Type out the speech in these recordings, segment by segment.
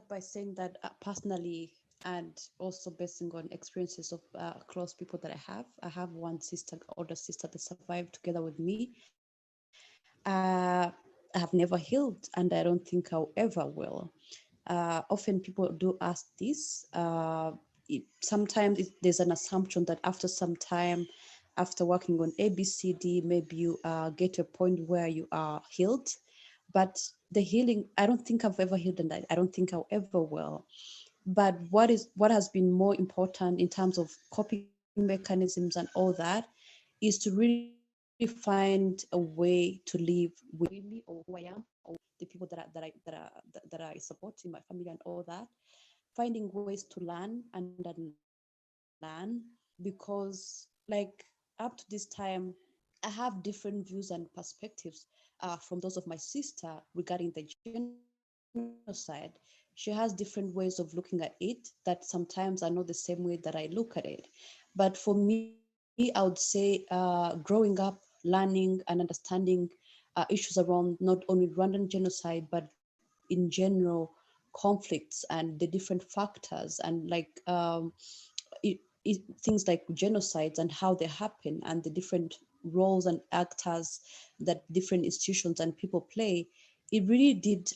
by saying that personally, and also basing on experiences of close people that I have one sister, older sister, that survived together with me. I have never healed, and I don't think I ever will. Often people do ask this. Sometimes there's an assumption that after some time, after working on ABCD, maybe you get to a point where you are healed. But the healing, I don't think I've ever healed, and I don't think I'll ever will. But what has been more important in terms of coping mechanisms and all that is to really find a way to live with me or who I am, or the people that I support in my family and all that. Finding ways to learn and unlearn, because like up to this time, I have different views and perspectives from those of my sister regarding the genocide. She has different ways of looking at it that sometimes are not the same way that I look at it. But for me, I would say growing up, learning, and understanding issues around not only Rwandan genocide, but in general conflicts and the different factors, and like things like genocides and how they happen, and the different roles and actors that different institutions and people play, it really did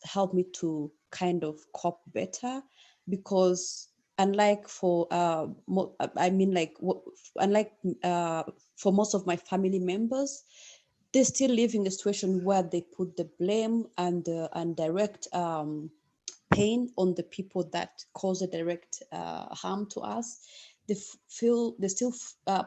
help me to kind of cope better. Because unlike for I mean like unlike for most of my family members, they still live in a situation where they put the blame and direct pain on the people that cause a direct harm to us. They still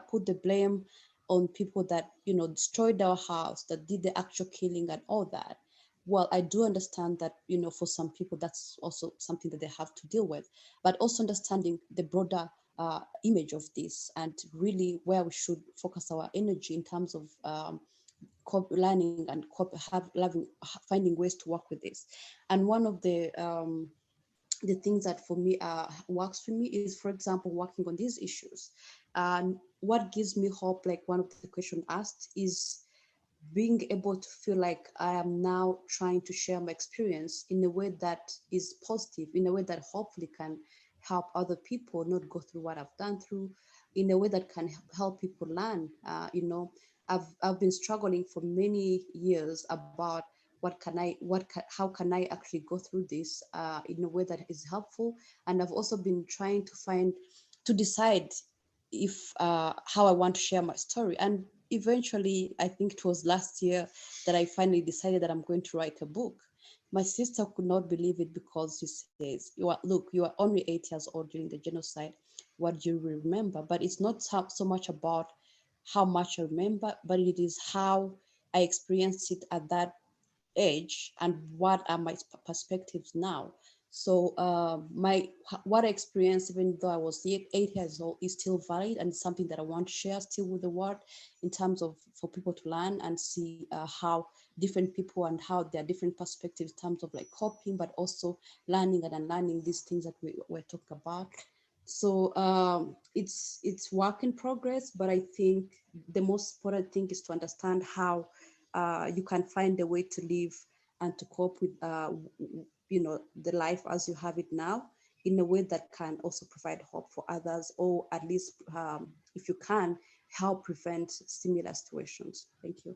put the blame on people that destroyed our house, that did the actual killing and all that. Well, I do understand that for some people that's also something that they have to deal with, but also understanding the broader image of this, and really where we should focus our energy in terms of learning and finding ways to work with this. And one of the things that for me works for me is, for example, working on these issues. And what gives me hope, like one of the questions asked, is being able to feel like I am now trying to share my experience in a way that is positive, in a way that hopefully can help other people not go through what I've done through, in a way that can help people learn. I've been struggling for many years about how can I actually go through this in a way that is helpful. And I've also been trying to decide if how I want to share my story. And eventually, I think it was last year that I finally decided that I'm going to write a book. My sister could not believe it, because she says, look, you are only 8 years old during the genocide. What do you remember? But it's not so much about how much I remember, but it is how I experienced it at that age, and what are my perspectives now. So my what I experienced, even though I was 8 years old, is still valid, and something that I want to share still with the world, in terms of for people to learn and see how different people and how there are different perspectives in terms of like coping, but also learning and unlearning these things that we're talking about. So it's work in progress, but I think the most important thing is to understand how you can find a way to live and to cope with the life as you have it now, in a way that can also provide hope for others, or at least if you can help prevent similar situations. Thank you.